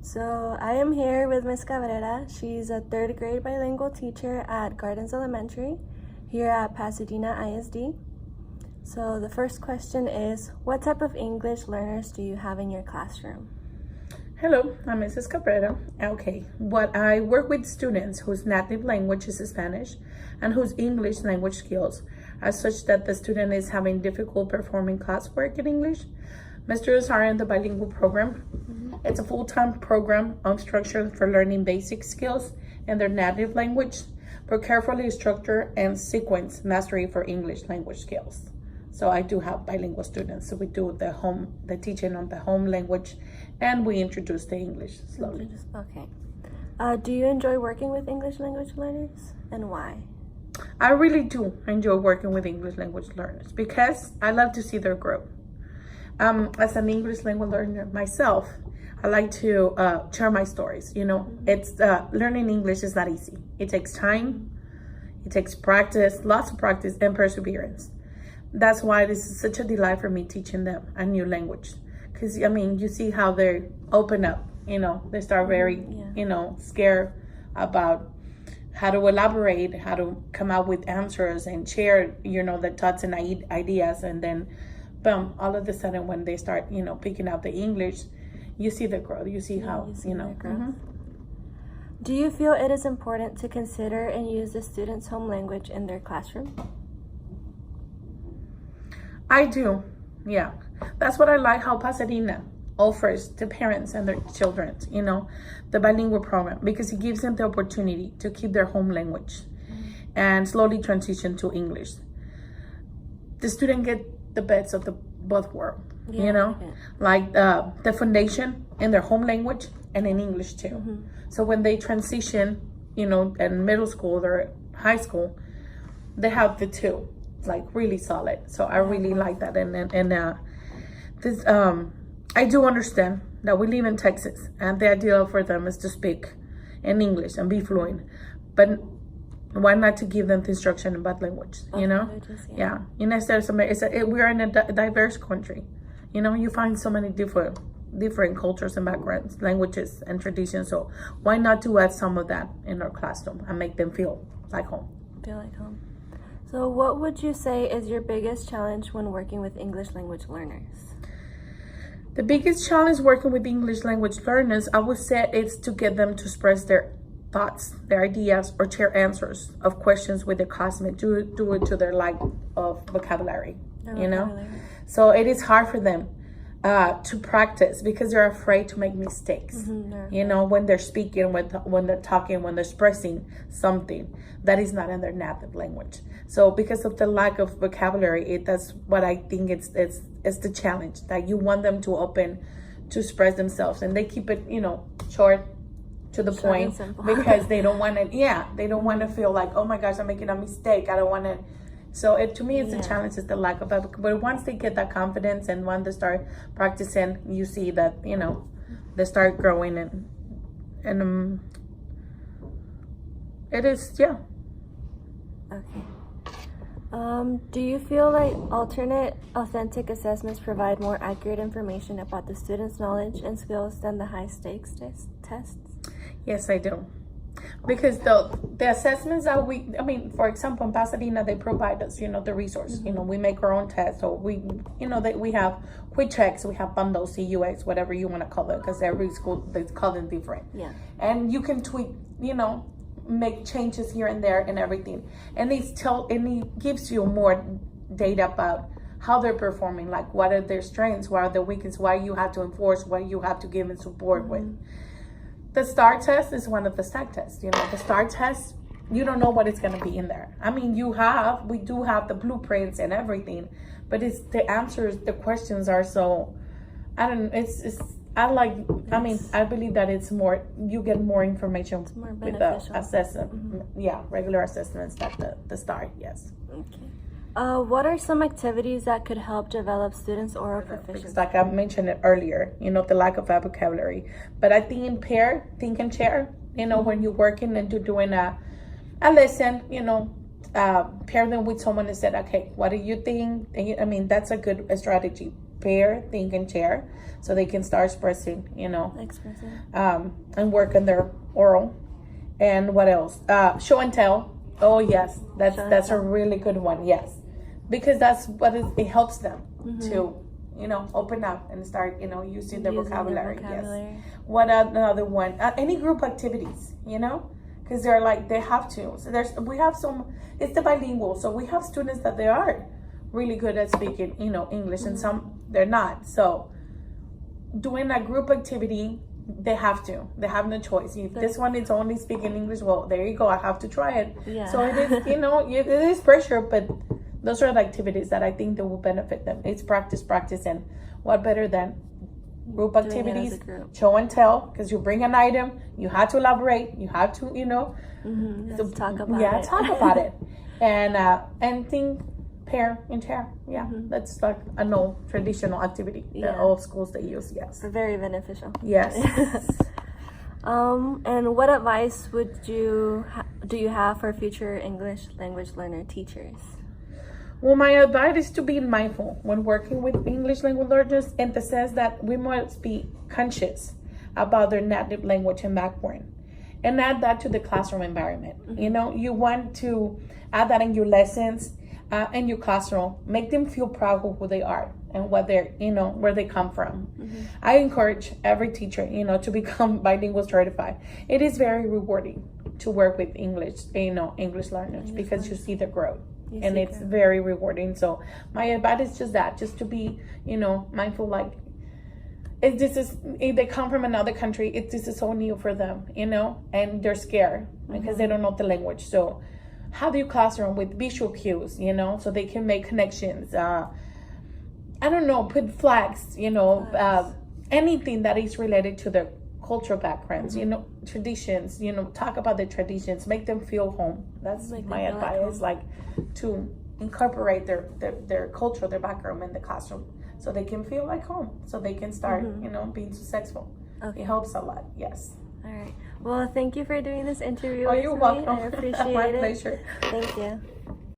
So I am here with Miss Cabrera. She's a third grade bilingual teacher at Gardens Elementary here at Pasadena ISD. So the first question is, what type of English learners do you have in your classroom? Hello, I'm Mrs. Cabrera. Okay, I work with students whose native language is Spanish and whose English language skills are such that the student is having difficult performing classwork in English. My students are in the bilingual program. It's a full-time program structured for learning basic skills in their native language, but carefully structured and sequence mastery for English language skills. So I do have bilingual students. So we do the teaching on the home language, and we introduce the English slowly. Okay. Do you enjoy working with English language learners, and why? I really do enjoy working with English language learners because I love to see their growth. As an English language learner myself, I like to share my stories. It's learning English is not easy. It takes time, it takes practice, lots of practice and perseverance. That's why this is such a delight for me teaching them a new language. Because, you see how they open up, they start very, scared about how to elaborate, how to come up with answers and share, the thoughts and ideas. And then, boom, all of a sudden when they start, picking up the English, you see the growth. You see how, their growth. Do you feel it is important to consider and use the students' home language in their classroom? I do, yeah. That's what I like how Pasadena offers to parents and their children, the bilingual program, because it gives them the opportunity to keep their home language and slowly transition to English. The student get the best of both worlds, like the foundation in their home language and in English too. So when they transition, in middle school or high school, they have the two, like really solid. So I really like that. And this I do understand that we live in Texas and the ideal for them is to speak in English and be fluent, but why not to give them the instruction in both language, yeah. We are in a diverse country, you find so many different cultures and backgrounds, languages and traditions. So why not to add some of that in our classroom and make them feel like home. So what would you say is your biggest challenge when working with English language learners? The biggest challenge working with English language learners, I would say, is to get them to express their thoughts, their ideas, or share answers of questions with their classmates, do it to their lack of vocabulary, So it is hard for them to practice because they're afraid to make mistakes, when they're speaking, when they're talking, when they're expressing something that is not in their native language. So because of the lack of vocabulary, that's what I think it's the challenge, that you want them to open to express themselves, and they keep it, short to the point because they don't want to feel like, oh my gosh, I'm making a mistake. I don't want to. So to me, it's the challenge is the lack of that. But once they get that confidence and once they start practicing, you see that, they start growing and it is, yeah. Okay. Do you feel like alternate authentic assessments provide more accurate information about the student's knowledge and skills than the high stakes tests? Yes, I do. Because the assessments that for example, in Pasadena, they provide us, the resource. We make our own tests, or we have quick checks, we have bundles, CUX, whatever you want to call it, because every school, they call them different. Yeah. And you can tweak, make changes here and there and everything. And it gives you more data about how they're performing, like what are their strengths, what are their weaknesses, why you have to enforce, what you have to give them support with. The STAR test is one of the STAR tests. The STAR test, you don't know what it's going to be in there. We do have the blueprints and everything, but it's the answers, the questions are so, I believe that it's more, you get more information with the assessment. Yeah, regular assessments that the STAR, yes. Okay. What are some activities that could help develop students' oral proficiency? Because like I mentioned it earlier, the lack of vocabulary. But I think in pair, think and share, when you're working and you're doing a lesson, pair them with someone and said, okay, what do you think? That's a good strategy. pair, think, and share, so they can start expressing, Expressing. And work on their oral. And what else? Show and tell. Oh yes, that's a really good one. Yes, because that's what it helps them to, open up and start, using the vocabulary. Yes. What another one? Any group activities, because they're like, they have to. So we have it's the bilingual. So we have students that they are really good at speaking, English, and some they're not. So doing a group activity, they have no choice. If this one is only speaking English, well, there you go, I have to try it. So it is, it is pressure, but those are the activities that I think that will benefit them. It's practice, and what better than group activities, show and tell, because you bring an item, you have to elaborate, you have to, talk about it. Talk about it. And think, pair and share. That's like an old traditional activity that all schools they use. Yes, very beneficial. Yes. And what advice do you have for future English language learner teachers? Well, my advice is to be mindful when working with English language learners, in the sense that we must be conscious about their native language and background, and add that to the classroom environment. You want to add that in your lessons, in your classroom. Make them feel proud of who they are and what they're, where they come from. I encourage every teacher, to become bilingual certified. It is very rewarding to work with English learners, because you see the growth. And it's very rewarding. So my advice is just to be, mindful, like, if they come from another country, this is so new for them, and they're scared because they don't know the language. So how do you classroom with visual cues, so they can make connections? I don't know, put flags, anything that is related to their cultural backgrounds, traditions, talk about the traditions, make them feel home. That's my advice, like to incorporate their culture, their background in the classroom, so they can feel like home, so they can start, being successful. It helps a lot. Yes. All right. Well, thank you for doing this interview. Oh, you're welcome. I appreciate My it. pleasure. Thank you.